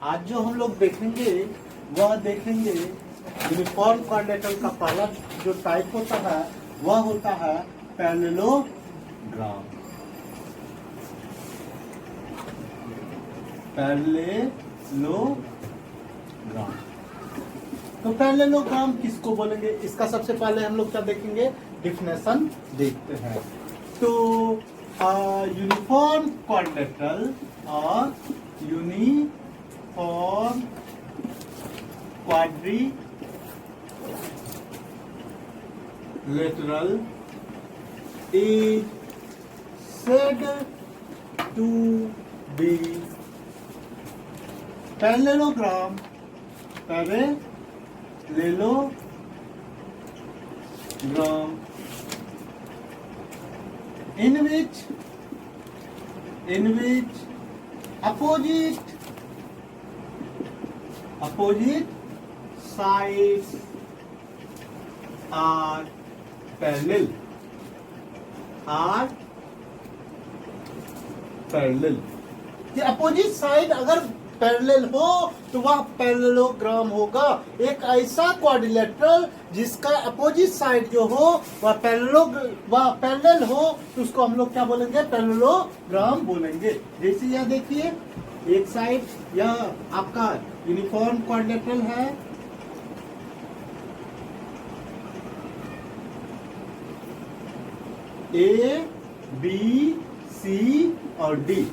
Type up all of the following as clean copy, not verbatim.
आज जो हम लोग देखेंगे वह देखेंगे यूनिफॉर्म क्वाड्रिलेटरल का पहला जो टाइप होता है वह होता है पैरेललोग्राम। पैरेललोग्राम तो पैरेललोग्राम किसको बोलेंगे, इसका सबसे पहले हम लोग क्या देखेंगे, डिफिनेशन देखते हैं। तो यूनिफॉर्म क्वाड्रिलेटरल और uniform quadrilateral is said to be parallelogram in which opposite sides are parallel कि अपोजिट साइड अगर पैरेलल हो तो वह पैरेललोग्राम होगा। एक ऐसा क्वाड्रिलेटरल जिसका अपोजिट साइड जो हो वह पैरेलल हो तो उसको हम लोग क्या बोलेंगे, पैरेललोग्राम बोलेंगे। जैसे यह देखिए, एक साइड यह आपका यूनिफॉर्म क्वाड्रिलेटरल है, ए बी सी और डी।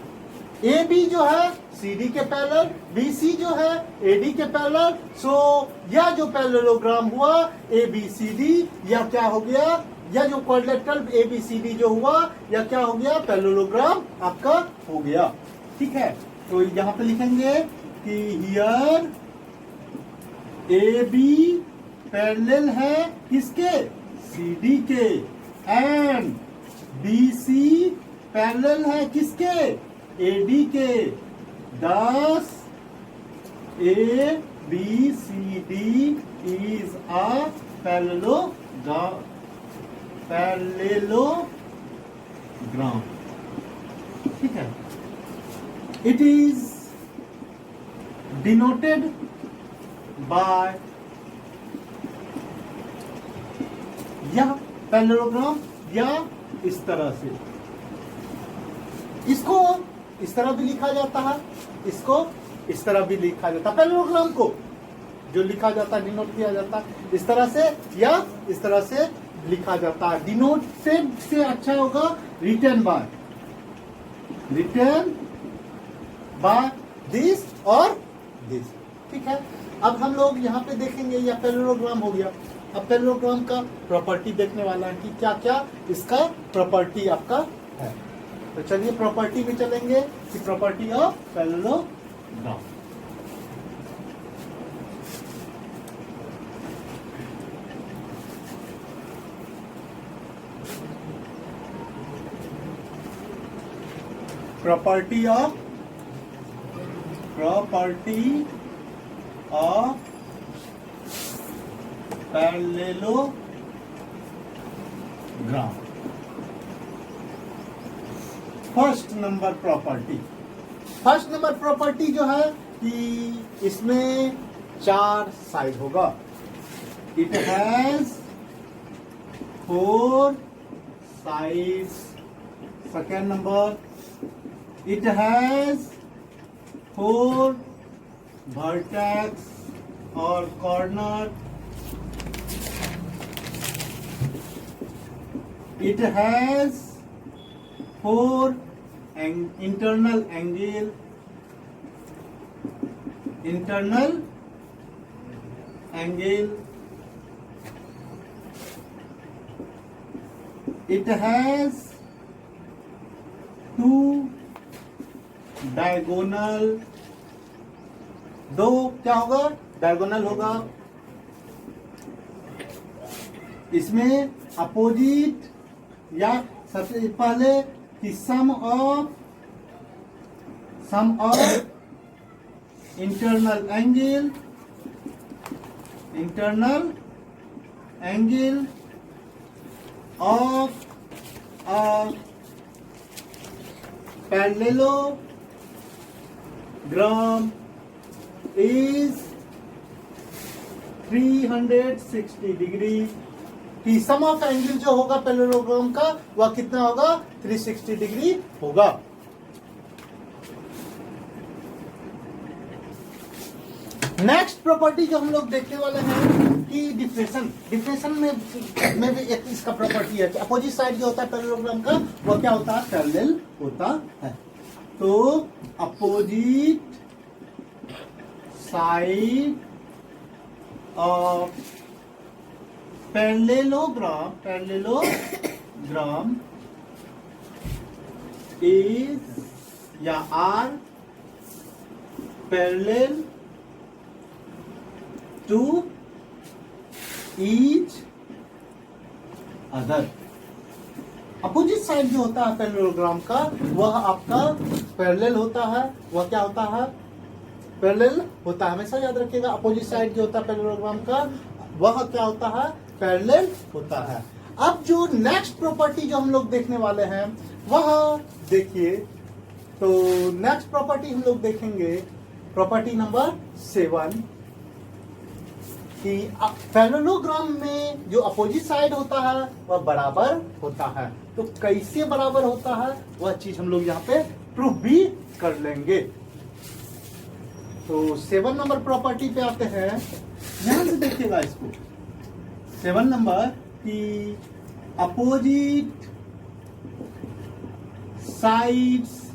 ए बी जो है सी डी के पैरेलल, बी सी जो है ए डी के पैरेलल। सो यह जो पैरेललोग्राम हुआ ए बी सी डी, यह क्या हो गया, यह जो quadrilateral A B C D जो हुआ यह क्या हो गया, पैरेललोग्राम आपका हो गया। ठीक है, तो यहाँ पे लिखेंगे कि हियर ए बी पैरेलल है किसके, सी डी के, एंड बी सी पैरेलल है किसके, ए डी के। Thus A B C D is a parallelogram। ठीक है, it is denoted by यह पैरेललोग्राम या इस तरह से, इसको इस तरह भी लिखा जाता है, इसको इस तरह भी लिखा जाता है। पैरेललोग्राम को जो लिखा जाता है, डिनोट किया जाता है इस तरह से या इस तरह से लिखा जाता है। डिनोटेड से अच्छा होगा रिटन बाय दिस और दिस। ठीक है, अब हम लोग यहाँ पे देखेंगे यह पैरेललोग्राम हो गया। अब पैरेललोग्राम का प्रॉपर्टी देखने वाला है कि क्या क्या इसका प्रॉपर्टी आपका है। तो चलिए प्रॉपर्टी में चलेंगे कि property of parallelogram. Property of parallelogram. First number property जो है कि इसमें 4 साइड होगा। It has 4 sides. Second number, it has 4 vertex और corner. It has 4 internal angle, it has 2 diagonal, 2 क्या होगा, डायगोनल होगा। इसमें अपोजिट या सबसे पहले कि sum of internal angle of a parallelogram is 360 degree. की सम ऑफ एंगल जो होगा पैरेललोग्राम का वह कितना होगा? 360 डिग्री होगा। नेक्स्ट प्रॉपर्टी जो हम लोग देखने वाले हैं कि डिफ्रेक्शन में भी एक इसका प्रॉपर्टी है कि अपोजिट साइड जो होता है पैरेललोग्राम का वो क्या होता है? पैरेलल होता है। तो opposite side of parallelogram is या are parallel to each other. Opposite side जो होता है पैरेललोग्राम का वह आपका पैरेलल होता है। वह क्या होता है? पैरेलल होता है। हमेशा याद रखिएगा, अपोजिट साइड जो होता है पैरेललोग्राम का वह क्या होता है? पैरेलल होता है। अब जो नेक्स्ट प्रॉपर्टी जो हम लोग देखने वाले हैं वह देखिए, तो नेक्स्ट प्रॉपर्टी हम लोग देखेंगे प्रॉपर्टी नंबर 7 कि पैरेललोग्राम में जो अपोजिट साइड होता है वह बराबर होता है। तो कैसे बराबर होता है वह चीज हम लोग यहाँ पे प्रूफ भी कर लेंगे। तो 7 नंबर प्रॉपर्टी पे आते हैं। ध्यान से देखिएगा इसको। 7 नंबर कि opposite sides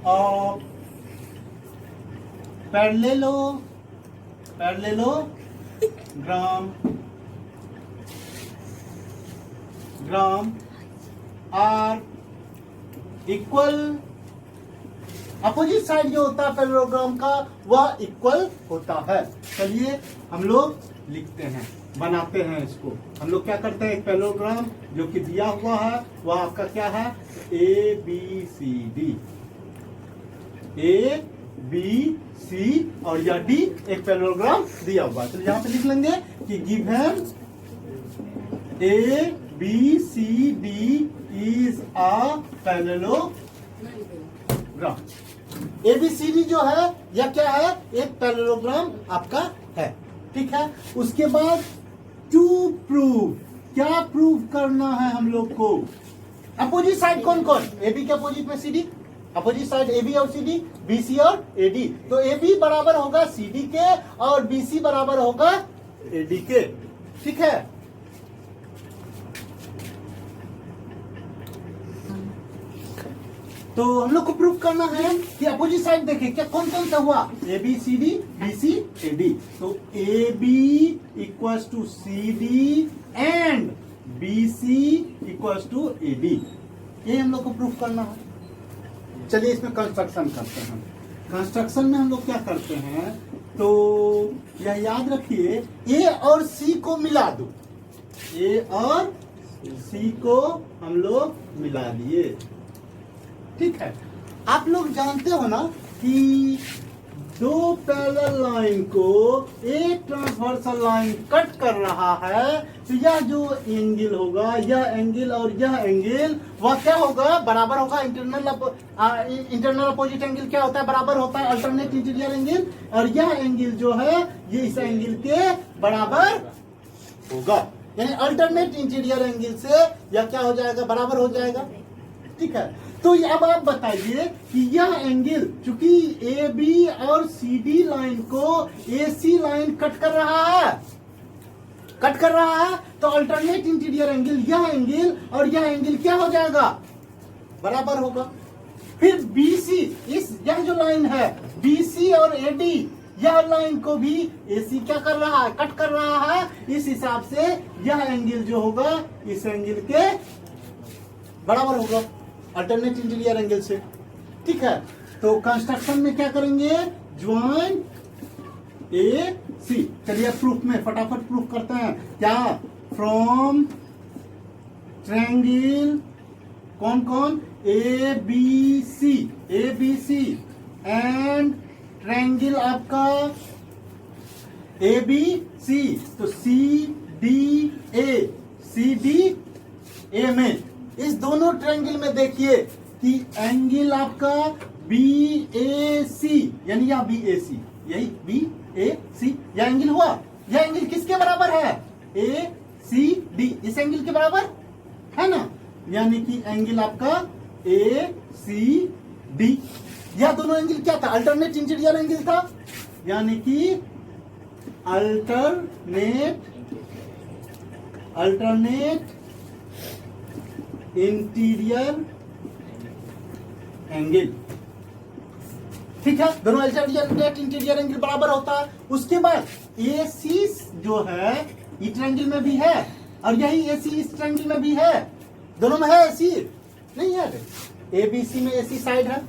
of parallelogram are equal. Opposite side जो होता है पैरेललोग्राम का वह इक्वल होता है। चलिए हम लोग लिखते हैं, बनाते हैं इसको। हम लोग क्या करते हैं, एक पैरेललोग्राम जो कि दिया हुआ है वह आपका क्या है? ए बी सी और यह डी एक पैरेललोग्राम दिया हुआ है। तो यहाँ पे लिख लेंगे कि given A B C D is a parallelogram. ABCD जो है यह क्या है? एक पैरेललोग्राम आपका है। ठीक है। उसके बाद टू प्रूव, क्या प्रूव करना है हम लोग को? अपोजिट साइड कौन कौन? एबी के अपोजिट में सीडी, अपोजिट साइड एबी और सीडी, बीसी और एडी। तो एबी बराबर होगा सीडी के और बीसी बराबर होगा एडी के। ठीक है। तो हम लोग को प्रूफ करना है कि अपोजिट साइड देखिए क्या कौन कौन सा हुआ? A B C D, B C A D. तो A B equals to C D and B C equals to A D. ये हम लोग को प्रूफ करना है। चलिए इसमें कंस्ट्रक्शन करते हैं। कंस्ट्रक्शन में हम लोग क्या करते हैं, तो यह याद रखिए ए और सी को मिला दो। ए और सी को हम लोग मिला दिए। ठीक है। आप लोग जानते हो ना कि दो पैरेलल लाइन को एक ट्रांसवर्सल लाइन कट कर रहा है, तो यह जो एंगल होगा, यह एंगल और यह एंगल वह क्या होगा? बराबर होगा। इंटरनल अपोजिट एंगल क्या होता है? बराबर होता है अल्टरनेट इंटीरियर एंगल। और यह एंगल जो है ये इस एंगल के बराबर होगा। यानी अल्टरनेट इंटीरियर एंगल से यह क्या हो जाएगा? बराबर हो जाएगा। ठीक है। तो अब आप बताइए कि यह एंगल चूंकि ए बी और सी डी लाइन को ए सी लाइन कट कर रहा है, तो अल्टरनेट इंटीरियर एंगल यह एंगल और यह एंगल क्या हो जाएगा? बराबर होगा। फिर बीसी, यह जो लाइन है बीसी और एडी, यह लाइन को भी एसी क्या कर रहा है? कट कर रहा है। इस हिसाब से यह एंगल जो होगा इस एंगल के बराबर होगा अल्टरनेट इंटीरियर एंगल से। ठीक है। तो कंस्ट्रक्शन में क्या करेंगे? ज्वाइन ए सी। चलिए प्रूफ में फटाफट प्रूफ करते हैं। क्या? फ्रॉम ट्रायंगल कौन कौन? A B C and triangle आपका ए बी सी। तो सी डी ए में इस दोनों ट्रायंगल में देखिए कि एंगल आपका बी ए सी, यानी यह बी ए सी, यही बी ए सी, यह एंगल हुआ। यह एंगल किसके बराबर है? ए सी डी, इस एंगल के बराबर है ना, यानी कि एंगल आपका ए सी डी। यह दोनों एंगल क्या था? अल्टरनेट इंटीरियर एंगल था, यानी कि अल्टरनेट इंटीरियर एंगल। ठीक है, दोनों अल्टरनेट इंटीरियर एंगल बराबर होता है। उसके बाद ए सी जो है ई ट्रायंगल में भी है, और यही ए सी इस ट्रायंगल में भी है। दोनों में है ए सी? नहीं है। ए बी सी में ए सी साइड है,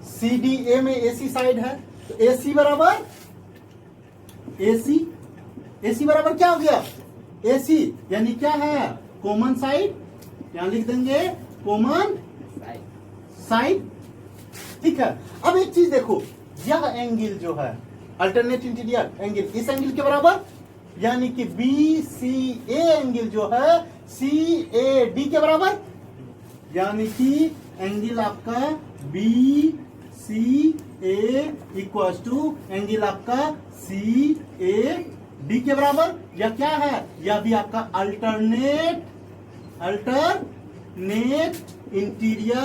सी डी ए में ए सी साइड है, तो ए सी बराबर ए सी बराबर क्या हो गया? ए सी, यानी क्या है? कॉमन साइड, यहां लिख देंगे कॉमन साइड। ठीक है, अब एक चीज देखो, यह एंगल जो है अल्टरनेट इंटीरियर एंगल इस एंगल के बराबर, यानी कि बी सी ए एंगल जो है सी ए डी के बराबर, यानी कि एंगल आपका B C A equal to angle आपका सी ए डी के बराबर। या क्या है? यह भी आपका अल्टरनेट इंटीरियर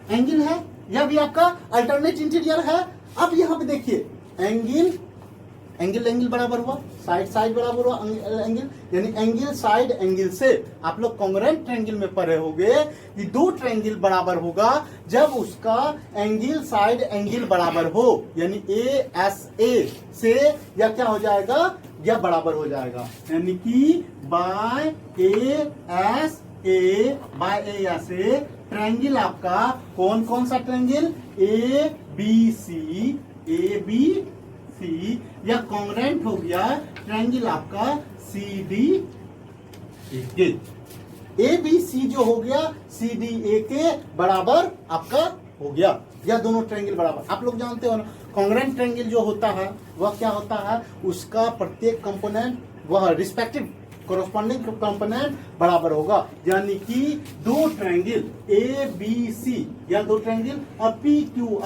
एंगल है, यह भी आपका अल्टरनेट इंटीरियर है। अब यहां पे देखिए, एंगल बराबर हुआ, साइड बराबर हुआ एंगल, यानी एंगल साइड एंगल से आप लोग कॉन्ग्रुएंट ट्रायंगल में पढ़े होंगे कि दो ट्रायंगल बराबर होगा जब उसका एंगल साइड एंगल बराबर हो, यानी ए एस ए से या क्या हो जाएगा? या बराबर हो जाएगा, यानी कि by A S A triangle आपका कौन सा ट्रायंगल? ए बी सी या कॉन्ग्रुएंट हो गया ट्रायंगल आपका सी डी ए बी सी जो हो गया सी डी ए के बराबर आपका हो गया। यह दोनों ट्रायंगल बराबर। आप लोग जानते हो ना, कॉन्ग्रुएंट ट्रायंगल जो होता है वह क्या होता है? उसका प्रत्येक कंपोनेंट वह रिस्पेक्टिव कोरोस्पोंडिंग कंपोनेंट बराबर होगा, यानी कि दो ट्रायंगल ए बी सी या दो ट्रायंगल और पी क्यू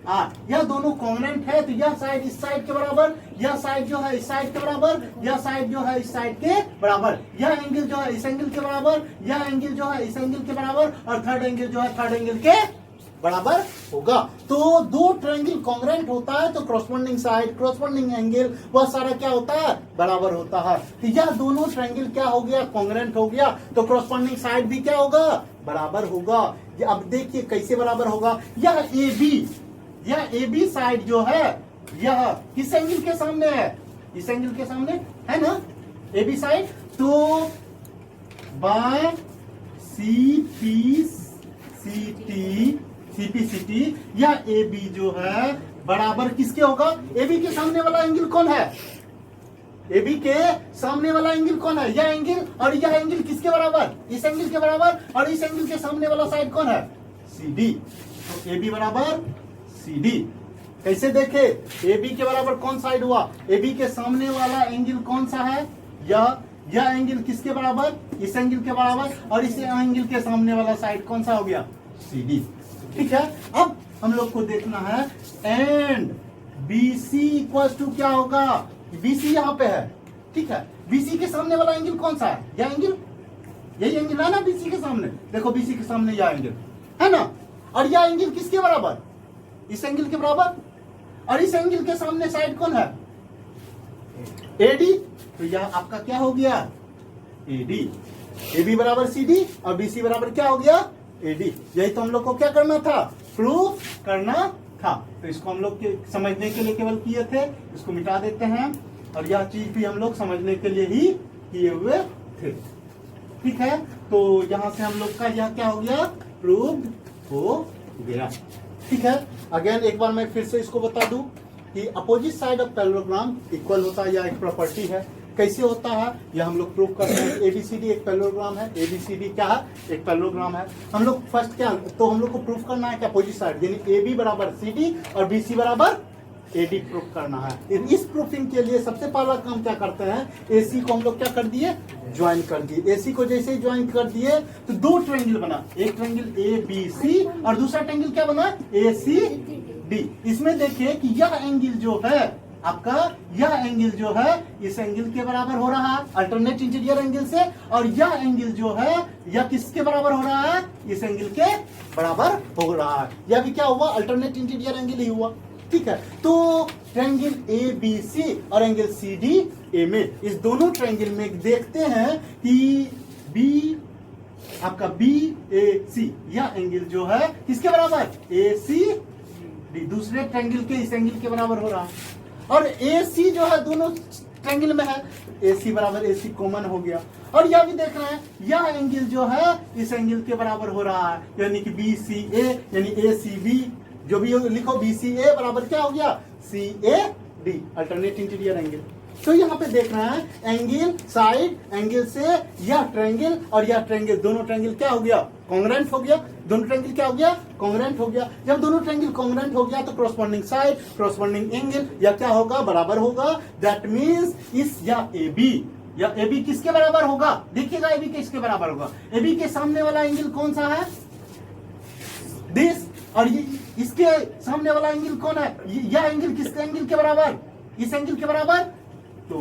आर यह दोनों कॉन्ग्रुएंट है, तो यह साइड इस साइड के बराबर, यह साइड जो है इस साइड के बराबर, यह साइड जो है इस साइड के बराबर, यह एंगल जो है इस एंगल के बराबर, यह एंगल जो है इस एंगल के बराबर, और थर्ड एंगल जो है थर्ड एंगल के बराबर होगा। तो दो ट्रायंगल कॉन्ग्रुएंट होता है तो कोरोस्पोंडिंग साइड कोरोस्पोंडिंग एंगल वह सारा क्या होता है? बराबर होता है। तो यह दोनों ट्रायंगल क्या हो गया? कॉन्ग्रुएंट हो गया, तो कोरोस्पोंडिंग साइड भी क्या होगा? बराबर होगा। अब देखिए कैसे बराबर होगा। यह ए बी साइड जो है यह किस एंगल के सामने है? इस एंगल के सामने है ना ए बी साइड, तो by C P C T यह ए बी जो है बराबर किसके होगा? ए बी के सामने वाला एंगल कौन है? ए बी के सामने वाला एंगल कौन है? यह एंगल, और यह एंगल किसके बराबर? इस एंगल के बराबर, और इस एंगल के सामने वाला साइड कौन है? C D. तो ए बी बराबर सी डी। कैसे देखे? ए बी के बराबर कौन साइड हुआ? ए बी के सामने वाला एंगल कौन सा है? यह एंगल किसके बराबर? इस एंगल के बराबर, और इस एंगल के सामने वाला साइड कौन सा हो गया? C D. ठीक है, अब हम लोग को देखना है and B C equal to क्या होगा? बी सी यहाँ पे है, ठीक है, बी सी के सामने वाला एंगल कौन सा है? यह एंगल, यही एंगल है ना बी सी के सामने। देखो बी सी के सामने यह एंगल है ना, और यह एंगल किसके बराबर? इस एंगल के बराबर, और इस एंगल के सामने साइड कौन है? एडी। तो यह आपका क्या हो गया? एडी। ए बी बराबर सी डी और बी सी बराबर क्या हो गया? एडी। यही तो हम लोग को क्या करना था? प्रूफ करना था। तो इसको हम लोग समझने के लिए केवल किए थे, इसको मिटा देते हैं, और यह चीज भी हम लोग समझने के लिए ही किए हुए थे। ठीक है, तो यहां से हम लोग का यह क्या हो गया? प्रूव्ड हो गया। ठीक है, अगेन एक बार मैं फिर से इसको बता दूं कि opposite side of parallelogram equal होता है, यह एक प्रॉपर्टी है। कैसे होता है यह हम लोग प्रूव करते हैं। एबीसीडी एक पैरेललोग्राम है। एबीसीडी क्या है? एक पैरेललोग्राम है। हम लोग फर्स्ट क्या, तो हम लोग को प्रूव करना है कि अपोजिट साइड, यानी ए बी बराबर सी डी और बी सी बराबर एडी प्रूफ करना है। इस प्रूफिंग के लिए सबसे पहला काम क्या करते हैं, एसी को हम लोग क्या कर दिए, ज्वाइन कर दिए। एसी को जैसे ही ज्वाइन कर दिए तो दो ट्रायंगल बना, एक ट्रायंगल ए बी सी और दूसरा ट्रायंगल क्या बना, ए सी डी। इसमें देखिए कि यह एंगल जो है आपका, यह एंगल जो है इस एंगल के बराबर हो रहा है अल्टरनेट इंटीरियर एंगल से, और यह एंगल जो है यह किसके बराबर हो रहा है, इस एंगल के बराबर हो रहा है। यह भी क्या हुआ, अल्टरनेट इंटीरियर एंगल ही हुआ। ठीक है, तो ट्रायंगल ए बी सी और एंगल सी डी ए में, इस दोनों ट्रायंगल में देखते हैं कि बी आपका बी ए सी, यह एंगल जो है किसके बराबर, ए सी डी, दूसरे ट्रायंगल के इस एंगल के बराबर हो रहा है। और ए सी जो है दोनों ट्रायंगल में है, ए सी बराबर ए सी कॉमन हो गया। और यह भी देख रहे हैं यह एंगल जो है इस एंगल के बराबर हो रहा है, यानी कि बी सी ए यानी ए सी बी, जो भी लिखो बी सी ए बराबर क्या हो गया, C A D, alternate interior angle. तो यहाँ पे देख रहे हैं एंगल साइड एंगल से यह ट्रायंगल और यह ट्रायंगल, दोनों ट्रायंगल क्या हो गया, कॉन्ग्रुएंट हो गया। दोनों ट्रायंगल क्या हो गया, कॉन्ग्रुएंट हो गया। जब दोनों ट्रायंगल कॉन्ग्रुएंट हो गया तो कॉरस्पॉन्डिंग साइड कॉरस्पॉन्डिंग एंगल या क्या होगा, बराबर होगा। दैट मींस इस या ए बी किसके बराबर होगा, देखिएगा ए बी किसके बराबर होगा, ए बी के सामने वाला एंगल कौन सा है, दिस, और ये इसके सामने वाला एंगल कौन है, यह एंगल किसके एंगल के बराबर, इस एंगल के बराबर। तो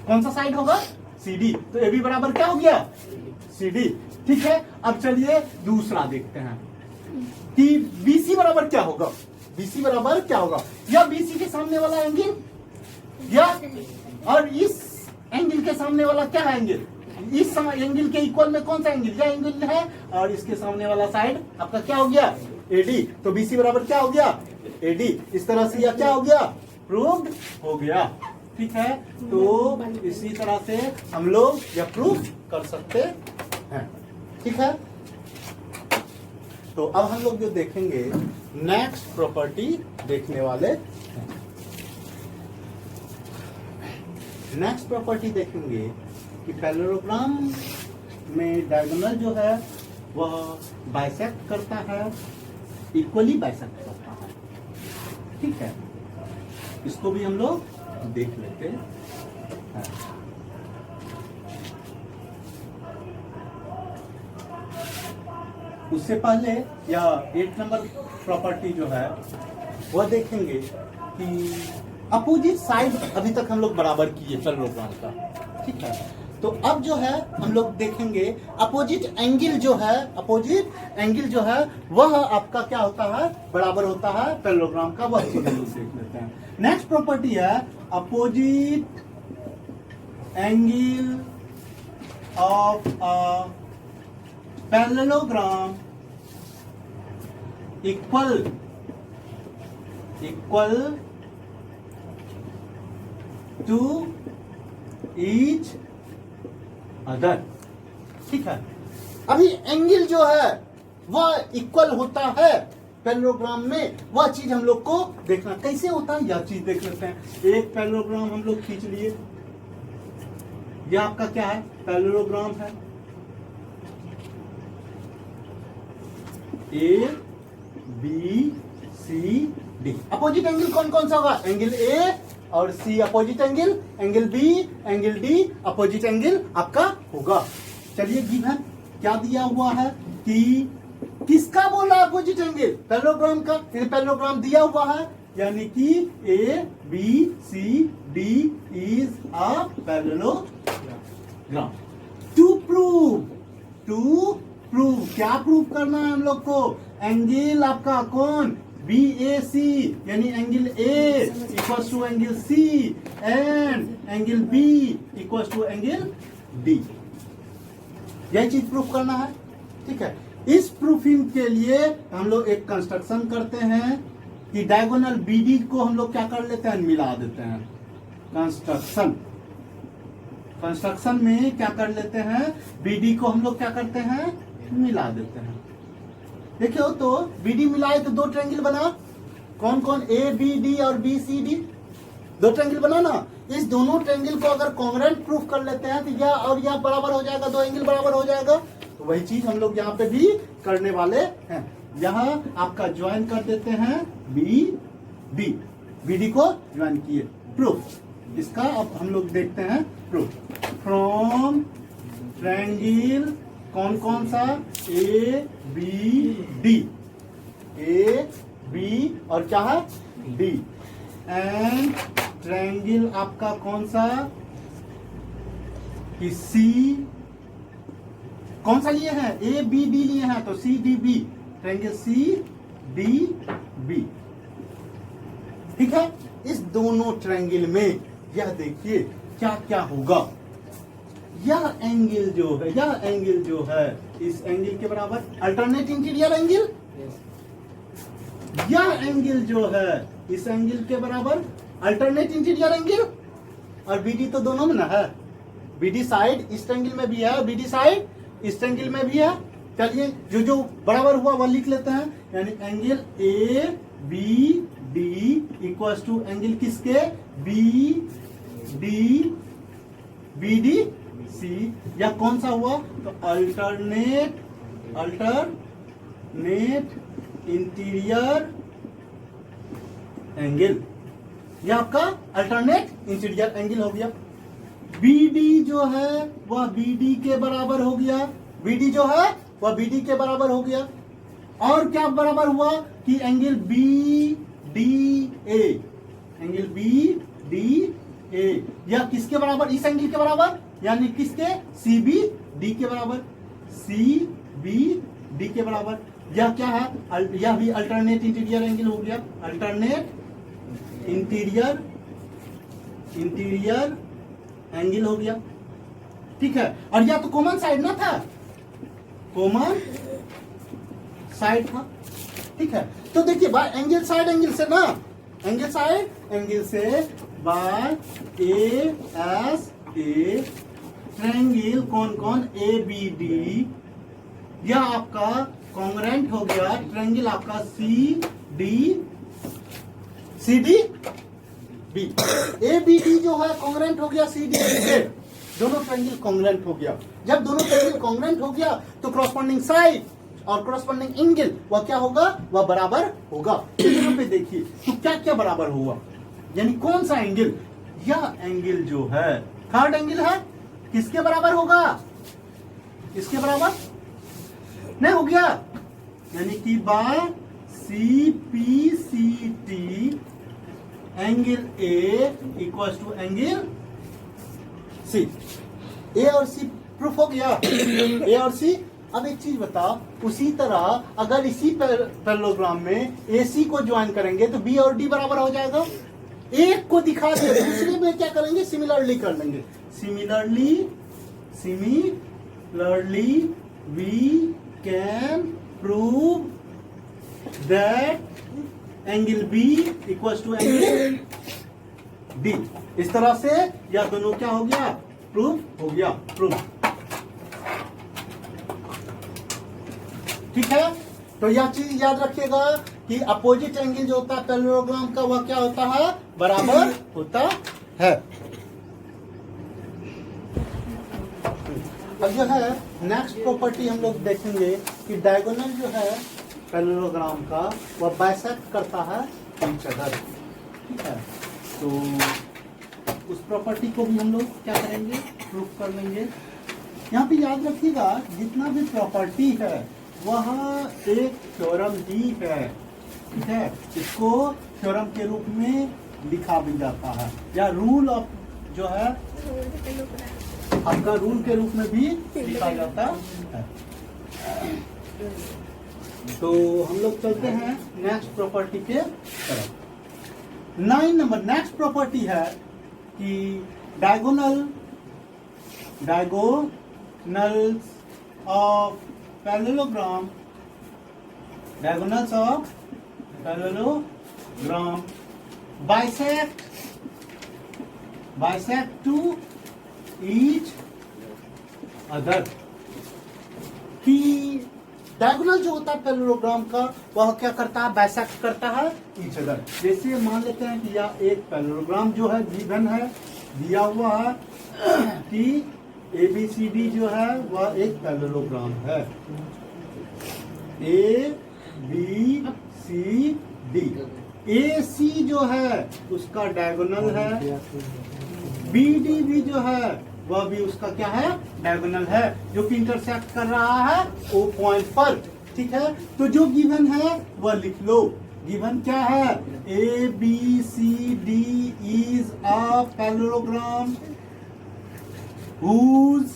कौन सा साइड होगा, सी डी। तो ए बी बराबर क्या हो गया, सी डी। ठीक है, अब चलिए दूसरा देखते हैं कि बीसी बराबर क्या होगा, बीसी बराबर क्या होगा, या बीसी के सामने वाला एंगल या और इस एंगल के सामने वाला क्या है एंगल, इस एंगल के इक्वल में कौन सा एंगल, यह एंगल है, और इसके सामने वाला साइड आपका क्या हो गया, एडी। तो बीसी बराबर क्या हो गया, एडी। इस तरह से यह क्या हो गया, प्रूव्ड हो गया। ठीक है, तो इसी तरह से हम लोग यह प्रूफ कर सकते हैं। ठीक है, तो अब हम लोग जो देखेंगे नेक्स्ट प्रॉपर्टी देखने वाले हैं। नेक्स्ट प्रॉपर्टी देखेंगे कि पैरेललोग्राम में डायगोनल जो है वह बाइसेक्ट करता है, इक्वली बाइसेक्ट करता है। ठीक है, इसको भी हम लोग देख लेते हैं। उससे पहले या 8 नंबर प्रॉपर्टी जो है वह देखेंगे कि अपोजिट साइड अभी तक हम लोग बराबर किए पैरेललोग्राम का। ठीक है, तो अब जो है हम लोग देखेंगे अपोजिट एंगल जो है, अपोजिट एंगल जो है वह आपका क्या होता है, बराबर होता है पैरेललोग्राम का। वह चीज हम लोग देख लेते हैं। नेक्स्ट प्रॉपर्टी है opposite angle of a parallelogram equal to each other. ठीक है, अभी एंगल जो है वह इक्वल होता है पैरेललोग्राम में, वह चीज हम लोग को देखना कैसे होता है, यह चीज देख लेते हैं। एक पैरेललोग्राम हम लोग खींच लिए, यह आपका क्या है, पैरेललोग्राम है। A B C D, opposite angle कौन कौन सा होगा, एंगल ए और C opposite angle, angle B angle D opposite angle आपका होगा। चलिए गिवन क्या दिया हुआ है कि किसका बोला अपोजिट एंगल, पैरेललोग्राम का। पैरेललोग्राम दिया हुआ है, यानी कि A B C D is a parallelogram. To prove क्या प्रूव करना है हम लोग को, एंगल आपका कौन, बी ए सी, यानी angle A equals to angle C and angle B equals to angle D, यही चीज प्रूफ करना है। ठीक है, इस प्रूफिंग के लिए हम लोग एक कंस्ट्रक्शन करते हैं कि डायगोनल बीडी को हम लोग क्या कर लेते हैं, मिला देते हैं। कंस्ट्रक्शन में क्या कर लेते हैं, बीडी को हम लोग क्या करते हैं, मिला देते हैं। देखियो तो बीडी मिलाए तो दो ट्रायंगल बना, कौन कौन, ए बी डी और बी सी डी, दो ट्रायंगल बना ना। इस दोनों ट्रायंगल को अगर कॉन्ग्रुएंट प्रूफ कर लेते हैं तो यह और यह बराबर हो जाएगा, दो एंगल बराबर हो जाएगा। तो वही चीज हम लोग यहाँ पे भी करने वाले हैं। यहाँ आपका ज्वाइन कर देते हैं बी डी, BD को ज्वाइन किए। प्रूफ, इसका अब हम लोग देखते हैं प्रूफ। फ्रॉम ट्रायंगल कौन कौन सा, ABD, AB और क्या है D, एंड ट्रायंगल आपका कौन सा कि C, कौन सा लिए हैं, ABD लिए हैं तो CDB, ट्रायंगल CDB। ठीक है, इस दोनों ट्रायंगल में यह देखिए क्या क्या होगा। यह एंगल जो है इस एंगल के बराबर, अल्टरनेट इंटीरियर एंगल। यह एंगल जो है इस एंगल के बराबर अल्टरनेट इंटीरियर एंगल, और BD तो दोनों में ना है। BD साइड इस ट्रायंगल में भी है, BD साइड इस ट्रायंगल में भी है। चलिए जो बराबर हुआ वह लिख लेते हैं, यानी angle ABD equal to angle किसके, BDC, या कौन सा हुआ तो अल्टरनेट इंटीरियर एंगल, यह आपका अल्टरनेट इंटीरियर एंगल हो गया। BD जो है वह BD के बराबर हो गया, BD जो है वह BD के बराबर हो गया। और क्या बराबर हुआ कि एंगल BDA, एंगल BDA यह किसके बराबर, इस एंगल के बराबर, यानी किसके, CBD के बराबर, CBD के बराबर। यह क्या है, यह भी अल्टरनेट इंटीरियर एंगल हो गया, अल्टरनेट इंटीरियर एंगल हो गया। ठीक है, और यह तो कॉमन साइड ना था, कॉमन साइड था। ठीक है, तो देखिए बाय एंगल साइड एंगल से ना, एंगल साइड एंगल से बाय ASA ट्रायंगल कौन कौन, ABD, यह आपका कॉन्ग्रेंट हो गया ट्रायंगल आपका CDB। ABD जो है कॉन्ग्रेंट हो गया CDB से, दोनों ट्रायंगल कॉन्ग्रेंट हो गया। जब दोनों ट्रायंगल कॉन्ग्रेंट हो गया तो कॉरस्पॉन्डिंग साइड और कॉरस्पॉन्डिंग एंगल वह क्या होगा, वह बराबर होगा। तो यहाँ पे देखिए तो क्या क्या बराबर हुआ, यानी कौन सा एंगल, यह एंगल जो है थर्ड एंगल है, किसके बराबर होगा, इसके बराबर नहीं हो गया, यानी कि बाय CPCT angle A equal to angle C। A और C प्रूफ हो गया, A और C। अब एक चीज बताओ, उसी तरह अगर इसी पैरेललोग्राम में AC को ज्वाइन करेंगे तो B और D बराबर हो जाएगा। एक को दिखा दे, दूसरे में क्या करेंगे, सिमिलरली कर लेंगे। Similarly we can prove that angle B equal to angle D। इस तरह से यह दोनों क्या हो गया, प्रूफ हो गया, प्रूफ। ठीक है, तो यह चीज याद रखिएगा कि अपोजिट एंगल जो होता है पैरेललोग्राम का वह क्या होता है, बराबर होता है। अब जो है नेक्स्ट प्रॉपर्टी हम लोग देखेंगे कि डायगोनल जो है पैरेललोग्राम का वह बाइसेक्ट करता है ईच अदर। ठीक है, तो उस प्रॉपर्टी को भी हम लोग क्या करेंगे, प्रूफ कर लेंगे। यहाँ पे याद रखिएगा जितना भी प्रॉपर्टी है वह एक थ्योरम ही है। ठीक है, इसको थ्योरम के रूप में लिखा भी जाता है, या रूल ऑफ जो है आपका रूल के रूप में भी लिखा जाता है। तो हम लोग चलते हैं नेक्स्ट प्रॉपर्टी के तरफ। 9 नंबर नेक्स्ट प्रॉपर्टी है कि diagonals of parallelogram, diagonals of parallelogram bisect to each other. कि डायगोनल जो होता है पैरेललोग्राम का वह क्या करता है, बाइसेक्ट करता है ईच अदर। जैसे मान लेते हैं कि यह एक पैरेललोग्राम जो है गिवन है, दिया हुआ है कि ABCD जो है वह एक पैरेललोग्राम है, ABCD। AC जो है उसका डायगोनल है, BD भी जो है वह भी उसका क्या है, डायगोनल है, जो कि इंटरसेक्ट कर रहा है O पॉइंट पर। ठीक है, तो जो गिवन है वह लिख लो। गिवन क्या है, ABCD is a parallelogram whose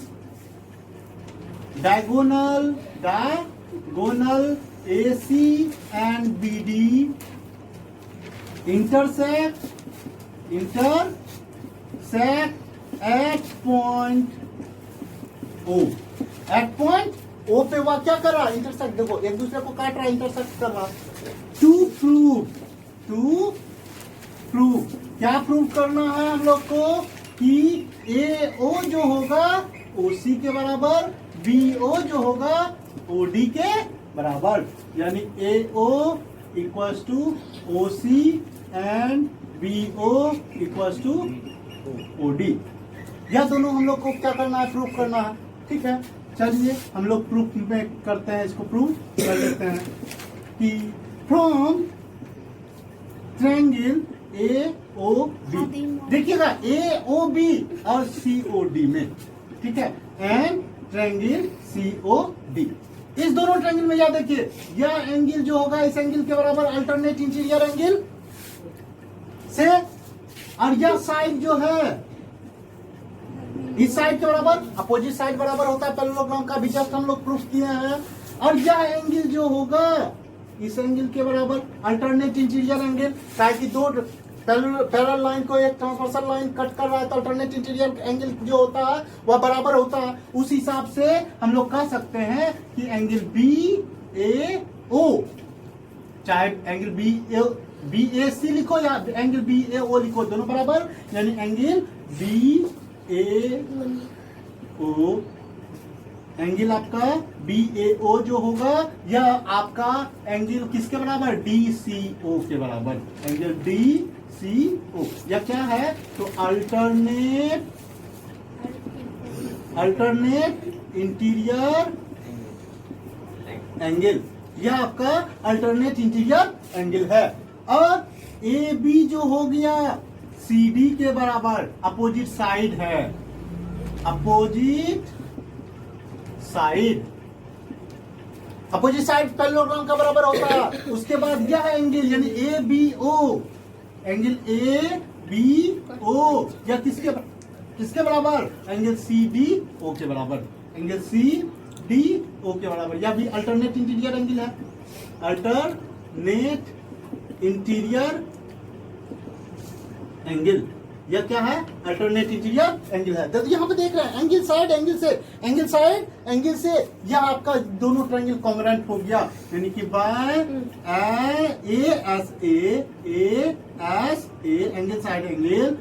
diagonal AC and BD intersect at point O। at point O पे वह क्या कर रहा है, इंटरसेक्ट, देखो एक दूसरे को काट रहा है, इंटरसेक्ट कर रहा। टू प्रूव क्या प्रूव करना है हम लोग को कि AO जो होगा OC के बराबर, BO जो होगा OD के बराबर, यानी AO equals to OC and BO equals to OD। यह दोनों हम लोग को क्या करना है, प्रूफ करना है। ठीक है, चलिए हम लोग प्रूफ में करते हैं, इसको प्रूफ कर लेते हैं कि फ्रॉम ट्रायंगल AOB, देखिएगा AOB और COD में, ठीक है, एंड ट्रायंगल COD, इस दोनों ट्रायंगल में याद रखिए यह एंगल जो होगा इस एंगल के बराबर अल्टरनेट इंटीरियर एंगल से, और यह साइड जो है इस साइड के बराबर अपोजिट साइड बराबर होता है पैरेललोग्राम का, भी जस्ट हम लोग प्रूफ किए हैं। और यह एंगल जो होगा इस एंगल के बराबर अल्टरनेट इंटीरियर एंगल, ताकि दो पैरेलल लाइन को एक ट्रांसवर्सल लाइन कट कर रहा है तो अल्टरनेट इंटीरियर एंगल जो होता है वह बराबर होता है। उस हिसाब से हम लोग कह सकते हैं कि एंगल BAO, चाहे एंगल BAC लिखो या एंगल BAO लिखो, दोनों बराबर, यानी एंगल BAO, एंगल आपका BAO जो होगा यह आपका एंगल किसके बराबर, DCO के बराबर, एंगल DCO। यह क्या है, तो अल्टरनेट इंटीरियर एंगल, यह आपका अल्टरनेट इंटीरियर एंगल है। और AB जो हो गया CD के बराबर, अपोजिट साइड है, अपोजिट साइड पैरेललोग्राम का बराबर होता है। उसके बाद यह एंगल यानी ABO, एंगल ABO या किसके बराबर, एंगल CDO के बराबर, एंगल CDO के बराबर, यह भी अल्टरनेट इंटीरियर एंगल है, अल्टरनेट इंटीरियर एंगल, यह क्या है, अल्टरनेट इंटीरियर एंगल है। तो यहाँ पे देख रहे हैं एंगल साइड एंगल से यह आपका दोनों ट्रायंगल कॉन्ग्रुएंट हो गया, यानी कि by ASA angle side angle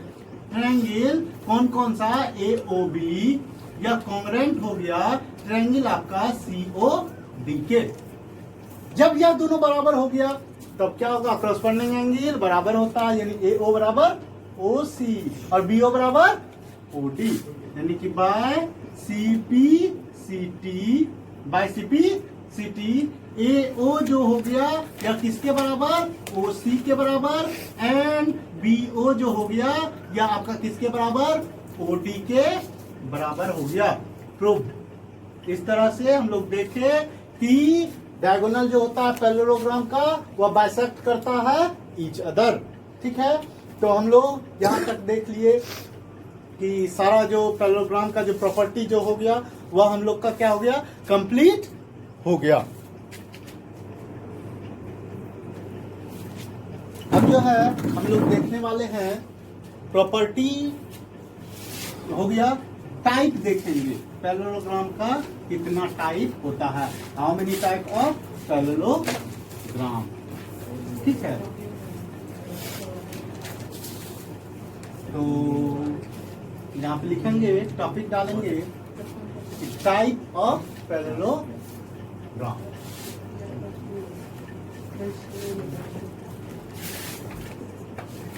triangle कौन सा, AOB, यह कॉन्ग्रुएंट हो गया ट्रायंगल आपका COD के। जब यह दोनों बराबर हो गया तब क्या होगा, करस्पॉन्डिंग एंगल बराबर होता है, यानी AO बराबर OC और BO बराबर OD, यानी कि बाय CP AO जो हो गया या किसके बराबर, OC के बराबर, एंड BO जो हो गया या आपका किसके बराबर, OD के बराबर हो गया। प्रूव्ड। इस तरह से हम लोग देखे कि डायगोनल जो होता है पैरेललोग्राम का वह बाइसेक्ट करता है ईच अदर। ठीक है, तो हम लोग यहाँ तक देख लिए कि सारा जो पैरेललोग्राम का जो प्रॉपर्टी जो हो गया वह हम लोग का क्या हो गया, कंप्लीट हो गया। अब जो है हम लोग देखने वाले हैं प्रॉपर्टी हो गया, टाइप देखेंगे पैरेललोग्राम का कितना टाइप होता है, how many type of parallelogram. ठीक है, तो यहाँ पे लिखेंगे, टॉपिक डालेंगे type of parallelogram.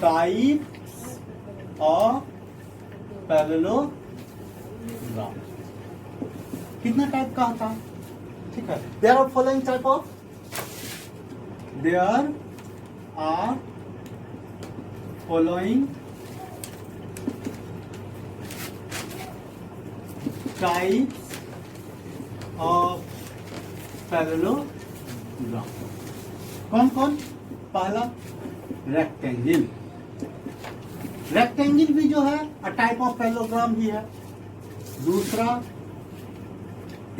Type of parallelogram, कितना टाइप का था। ठीक है, there are following type of, there are following types of parallelogram. कौन कौन? पहला रेक्टेंगल। रेक्टेंगल भी जो है अ टाइप ऑफ पैरेललोग्राम ही है। दूसरा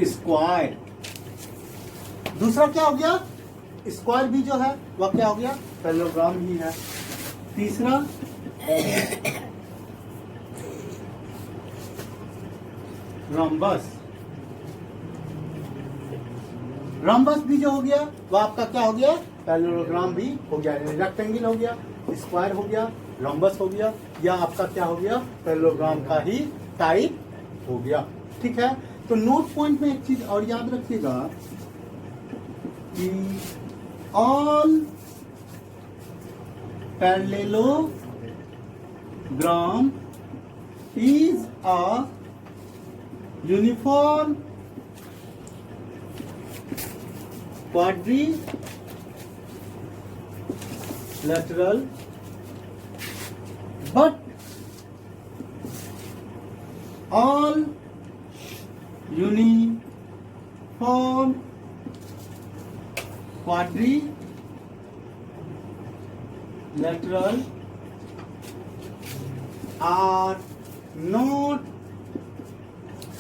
स्क्वायर। दूसरा क्या हो गया? स्क्वायर भी जो है वह क्या हो गया? पैरेललोग्राम ही है। तीसरा रोम्बस। रोम्बस भी जो हो गया वह आपका क्या हो गया? पैरेललोग्राम भी हो गया। रेक्टेंगल हो गया, स्क्वायर हो गया, रोम्बस हो गया, या आपका क्या हो गया? पैरेललोग्राम का ही टाइप हो गया। ठीक है, तो नोट पॉइंट में एक चीज और याद रखिएगा कि all parallelogram is a uniform quadrilateral, but all uniform quadrilateral are not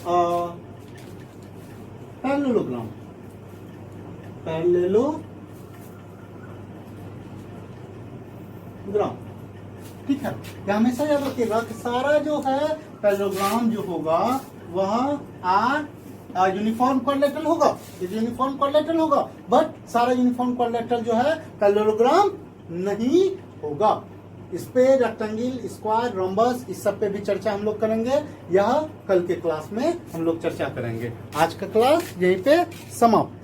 a parallelogram। Parallelogram, ठीक है। क्या हमेशा याद रखिएगा कि सारा जो है पैरेललोग्राम जो होगा वह आर यूनिफॉर्म क्वाड्रिलेटरल होगा। यूनिफॉर्म क्वाड्रिलेटरल होगा, बट सारा यूनिफॉर्म क्वाड्रिलेटरल जो है पैरेललोग्राम नहीं होगा। इस पे रेक्टेंगल, स्क्वायर, रोम्बस, इस सब पे भी चर्चा हम लोग करेंगे। यह कल के क्लास में हम लोग चर्चा करेंगे। आज का क्लास यहीं पे समाप्त।